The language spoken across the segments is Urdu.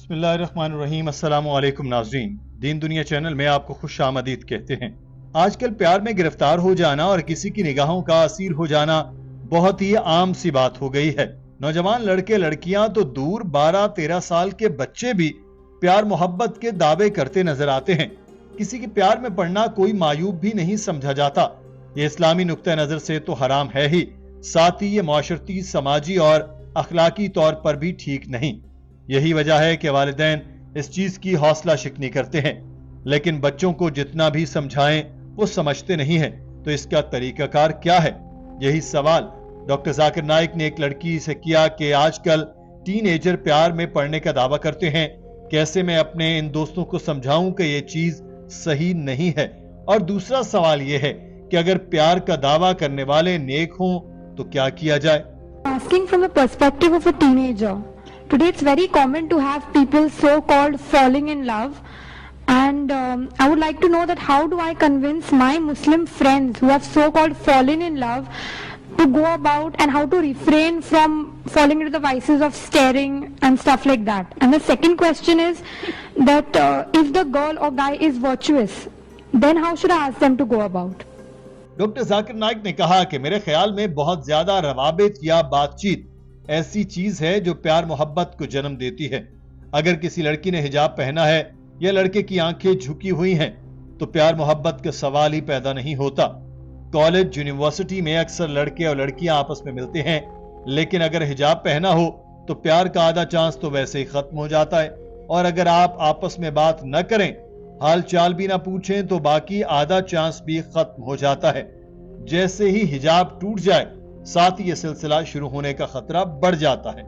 بسم اللہ الرحمن الرحیم۔ السلام علیکم ناظرین، دین دنیا چینل میں آپ کو خوش آمدید کہتے ہیں۔ آج کل پیار میں گرفتار ہو جانا اور کسی کی نگاہوں کا اسیر ہو جانا بہت ہی عام سی بات ہو گئی ہے۔ نوجوان لڑکے لڑکیاں تو دور 12-13 سال کے بچے بھی پیار محبت کے دعوے کرتے نظر آتے ہیں۔ کسی کے پیار میں پڑنا کوئی معیوب بھی نہیں سمجھا جاتا۔ یہ اسلامی نقطہ نظر سے تو حرام ہے ہی، ساتھ ہی یہ معاشرتی، سماجی اور اخلاقی طور پر بھی ٹھیک نہیں۔ یہی وجہ ہے کہ والدین اس چیز کی حوصلہ شکنی کرتے ہیں، لیکن بچوں کو جتنا بھی سمجھائیں وہ سمجھتے نہیں ہیں۔ تو اس کا طریقہ کار کیا ہے؟ یہی سوال ڈاکٹر ذاکر نائک نے ایک لڑکی سے کیا کہ آج کل ٹین ایجر پیار میں پڑنے کا دعویٰ کرتے ہیں، کیسے میں اپنے ان دوستوں کو سمجھاؤں کہ یہ چیز صحیح نہیں ہے؟ اور دوسرا سوال یہ ہے کہ اگر پیار کا دعویٰ کرنے والے نیک ہوں تو کیا کیا جائے؟ Asking from the perspective of a teenager. Today it's very common to have people so-called falling in love, and I would like to know that how do I convince my Muslim friends who have so-called fallen in love to go about and how to refrain from falling into the vices of staring and stuff like that. And the second question is that if the girl or guy is virtuous, then how should I ask them to go about? Doctor Zakir Naik نے کہا کہ میرے خیال میں بہت زیادہ روابط یا بات چیت ایسی چیز ہے جو پیار محبت کو جنم دیتی ہے۔ اگر کسی لڑکی نے حجاب پہنا ہے یا لڑکے کی آنکھیں جھکی ہوئی ہیں تو پیار محبت کا سوال ہی پیدا نہیں ہوتا۔ کالج، یونیورسٹی میں اکثر لڑکے اور لڑکیاں آپس میں ملتے ہیں، لیکن اگر حجاب پہنا ہو تو پیار کا آدھا چانس تو ویسے ہی ختم ہو جاتا ہے، اور اگر آپ آپس میں بات نہ کریں، حال چال بھی نہ پوچھیں تو باقی آدھا چانس بھی ختم ہو جاتا ہے۔ جیسے ہی حجاب ٹوٹ جائے، ساتھ ہی یہ سلسلہ شروع ہونے کا خطرہ بڑھ جاتا ہے۔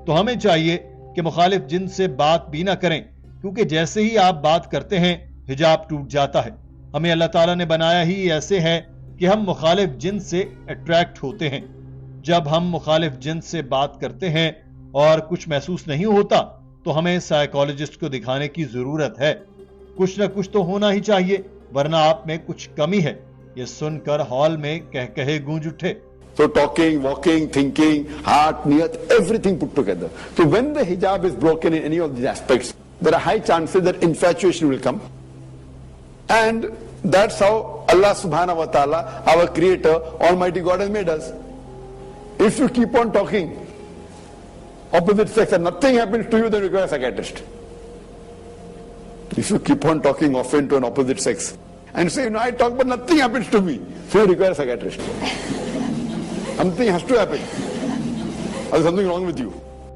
تو ہمیں چاہیے کہ مخالف جنس سے بات بھی نہ کریں، کیونکہ جیسے ہی آپ بات کرتے ہیں حجاب ٹوٹ جاتا ہے۔ ہمیں اللہ تعالیٰ نے بنایا ہی ایسے ہے کہ ہم مخالف جنس سے اٹریکٹ ہوتے ہیں۔ جب ہم مخالف جنس سے بات کرتے ہیں اور کچھ محسوس نہیں ہوتا تو ہمیں سائیکالوجسٹ کو دکھانے کی ضرورت ہے۔ کچھ نہ کچھ تو ہونا ہی چاہیے، ورنہ آپ میں کچھ کمی ہے۔ یہ سن کر ہال میں کہے گونج اٹھے۔ So talking, walking, thinking, heart, niyat, everything put together. So when the hijab is broken in any of these aspects, there are high chances that infatuation will come. And that's how Allah subhanahu wa ta'ala, our creator, Almighty God has made us. If you keep on talking opposite sex and nothing happens to you, then you require a psychiatrist. If you keep on talking often to an opposite sex and say, I talk but nothing happens to me, so you require a psychiatrist. Something has to happen. There's something wrong with you.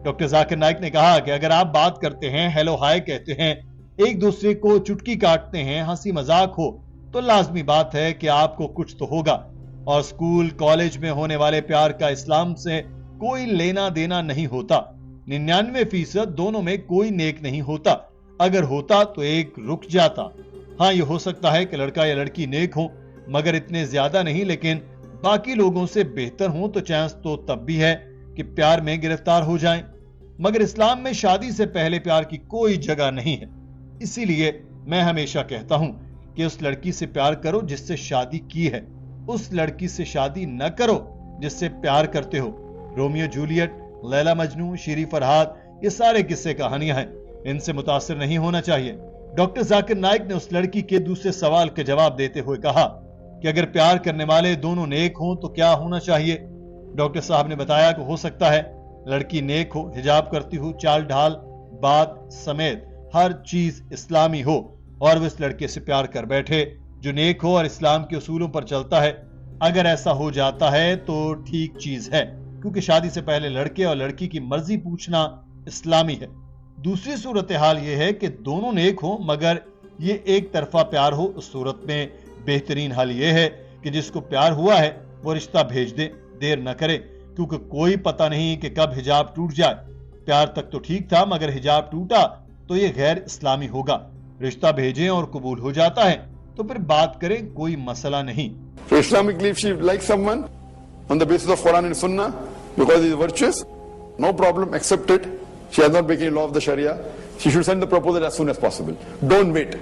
Doctor Zakir Naik نے کہا کہ اگر آپ بات کرتے ہیں، ہیلو ہائے کہتے ہیں، ایک دوسرے کو چٹکی کاٹتے ہیں، ہنسی مذاق ہو، تو لازمی بات ہے کہ آپ کو کچھ تو ہوگا۔ اور اسکول، کالج میں ہونے والے پیار کا اسلام سے کوئی لینا دینا نہیں ہوتا۔ 99% دونوں میں کوئی نیک نہیں ہوتا۔ اگر ہوتا تو ایک رک جاتا۔ ہاں، یہ ہو سکتا ہے کہ لڑکا یا لڑکی نیک ہوں، مگر اتنے زیادہ نہیں، لیکن باقی لوگوں سے بہتر ہوں، تو چانس تو تب بھی ہے کہ پیار میں گرفتار ہو جائیں۔ مگر اسلام میں شادی سے پہلے پیار کی کوئی جگہ نہیں ہے۔ اسی لیے میں ہمیشہ کہتا ہوں کہ اس لڑکی سے پیار کرو جس سے شادی کی ہے، اس لڑکی سے شادی نہ کرو جس سے پیار کرتے ہو۔ رومیو جولیٹ، لیلا مجنو، شیری فرہاد، یہ سارے قصے کہانیاں ہیں، ان سے متاثر نہیں ہونا چاہیے۔ ڈاکٹر ذاکر نائک نے اس لڑکی کے دوسرے سوال کا جواب دیتے ہوئے کہا کہ اگر پیار کرنے والے دونوں نیک ہوں تو کیا ہونا چاہیے؟ ڈاکٹر صاحب نے بتایا کہ ہو سکتا ہے لڑکی نیک ہو، حجاب کرتی ہو، چال ڈھال، بات سمیت ہر چیز اسلامی ہو، اور وہ اس لڑکے سے پیار کر بیٹھے جو نیک ہو اور اسلام کے اصولوں پر چلتا ہے۔ اگر ایسا ہو جاتا ہے تو ٹھیک چیز ہے، کیونکہ شادی سے پہلے لڑکے اور لڑکی کی مرضی پوچھنا اسلامی ہے۔ دوسری صورتحال یہ ہے کہ دونوں نیک ہوں مگر یہ ایک طرفہ پیار ہو۔ اس صورت میں بہترین حل یہ ہے کہ جس کو پیار ہوا ہے وہ رشتہ بھیج دے، دیر نہ کرے، کیونکہ کوئی پتہ نہیں کہ کب حجاب ٹوٹ جائے۔ پیار تک تو ٹھیک تھا، مگر حجاب ٹوٹا تو یہ غیر اسلامی ہوگا۔ رشتہ بھیجیں اور قبول ہو جاتا ہے تو پھر بات کریں، کوئی مسئلہ نہیں۔ So Islamically, if she likes someone on the basis of Qur'an and Sunnah because he is virtuous, no problem, accept it. She has not breaking law of the Sharia. She should send the proposal as soon as possible. Don't wait.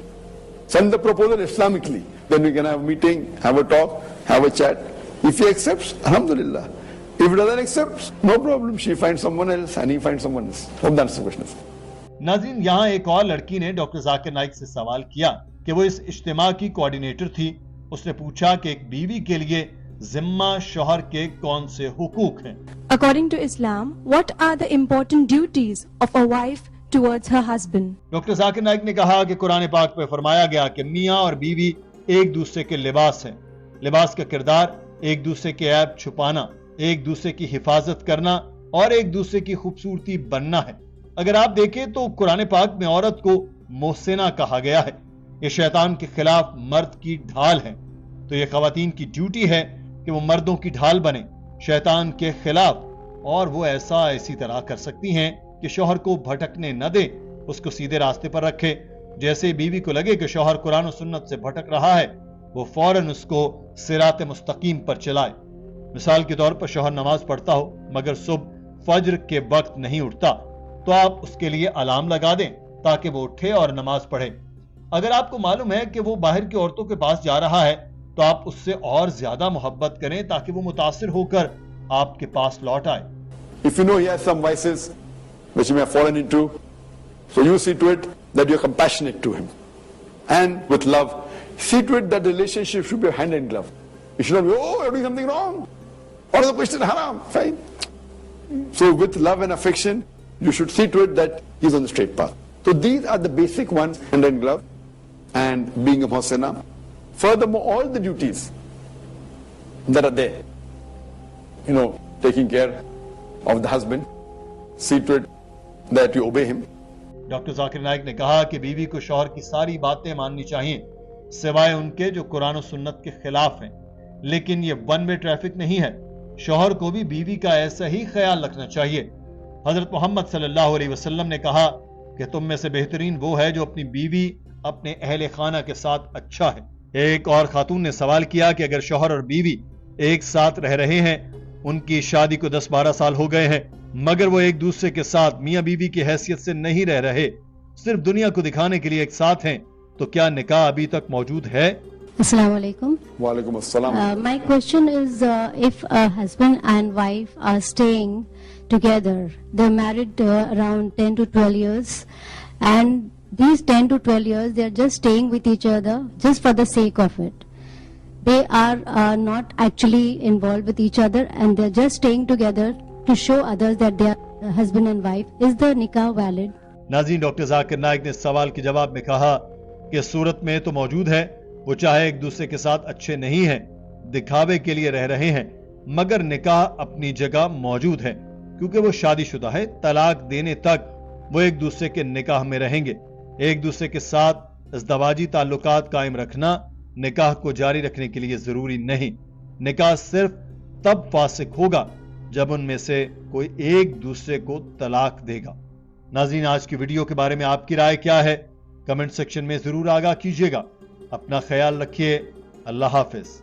Send the proposal Islamically. Then we can have a meeting, have a talk, have a chat. If he accepts, alhamdulillah. If he doesn't accept, no problem. She finds someone else and he finds someone else. Hope that's the question. ناظرین، یہاں ایک اور لڑکی نے ڈاکٹر ذاکر نائک سے سوال کیا کہ وہ اس اجتماع کی کوارڈینیٹر تھی. اس نے پوچھا کہ ایک بیوی کے لیے ذمہ شوہر کے کون سے حقوق ہیں. According to Islam, what are the important duties of a wife towards her husband? Doctor Zakir Naik نے کہا کہ قرآن پاک میں فرمایا گیا کہ میاں اور بیوی ایک دوسرے کے لباس ہیں. لباس کا کردار ایک دوسرے کے عیب چھپانا، ایک دوسرے کی حفاظت کرنا اور ایک دوسرے کی خوبصورتی بننا ہے. اگر آپ دیکھیں تو قرآن پاک میں عورت کو محسنہ کہا گیا ہے. یہ شیطان کے خلاف مرد کی ڈھال ہے. تو یہ خواتین کی ڈیوٹی ہے کہ وہ مردوں کی ڈھال بنے شیطان کے خلاف، اور وہ اسی طرح کر سکتی ہیں کہ شوہر کو بھٹکنے نہ دے، اس کو سیدھے راستے پر رکھے. جیسے بیوی کو لگے کہ شوہر قرآن و سنت سے بھٹک رہا ہے، وہ فوراً اس کو صراط مستقیم پر چلائے. مثال کے طور پر شوہر نماز پڑھتا ہو مگر صبح فجر کے وقت نہیں اٹھتا، تو آپ اس کے لیے الارم لگا دیں تاکہ وہ اٹھے اور نماز پڑھے. اگر آپ کو معلوم ہے کہ وہ باہر کی عورتوں کے پاس جا رہا ہے تو آپ اس سے اور زیادہ محبت کریں تاکہ وہ متاثر ہو کر آپ کے پاس لوٹ آئے. If you know he has some vices which he may have fallen into, so you see to it that you're compassionate to him. And with love, see to it that the relationship should be hand in glove. You should not be, oh, you're doing something wrong. Or the question haram. Fine. So with love and affection, you should see to it that he's on the straight path. So these are the basic ones, hand in glove and being a muhsina. Furthermore, all the duties that are there, taking care of the husband, see to it that you obey him. Doctor Zakir Naik نے کہا کہ بیوی کو شوہر کی ساری باتیں ماننی چاہیے سوائے ان کے جو قرآن و سنت کے خلاف ہیں. لیکن یہ ون وے ٹریفک نہیں ہے. شوہر کو بھی بیوی کا ایسا ہی خیال رکھنا چاہیے. حضرت محمد صلی اللہ علیہ وسلم نے کہا کہ تم میں سے بہترین وہ ہے جو اپنی بیوی اپنے اہل خانہ کے ساتھ اچھا ہے. ایک اور خاتون نے سوال کیا کہ اگر شوہر اور بیوی ایک ساتھ رہ رہے ہیں، ان کی شادی کو 10-12 سال ہو گئے ہیں، مگر وہ ایک دوسرے کے ساتھ میاں بیوی کی حیثیت سے نہیں رہ رہے، صرف دنیا کو دکھانے کے لیے ایک ساتھ ہیں، تو کیا نکاح ابھی تک موجود ہے؟ السلام علیکم. وعلیکم السلام. My question is, if a husband and wife are staying together, they're married around 10 to 12 years, and these 10 to 12 years they are just staying with each other just for the sake of it. They are not actually involved with each other, and they're just staying together to show others that they are husband and wife. Is the nikah valid? ناظرین، ڈاکٹر ذاکر نائک نے سوال کے جواب میں کہا کہ صورت میں تو موجود ہے، وہ چاہے ایک دوسرے کے ساتھ اچھے نہیں ہیں، دکھاوے کے لیے رہ رہے ہیں، مگر نکاح اپنی جگہ موجود ہے کیونکہ وہ شادی شدہ ہے. طلاق دینے تک وہ ایک دوسرے کے نکاح میں رہیں گے. ایک دوسرے کے ساتھ ازدواجی تعلقات قائم رکھنا نکاح کو جاری رکھنے کے لیے ضروری نہیں. نکاح صرف تب فاسق ہوگا جب ان میں سے کوئی ایک دوسرے کو طلاق دے گا. ناظرین، آج کی ویڈیو کے بارے میں آپ کی رائے کیا ہے؟ کمنٹ سیکشن میں ضرور آگاہ کیجیے گا. اپنا خیال رکھیے. اللہ حافظ.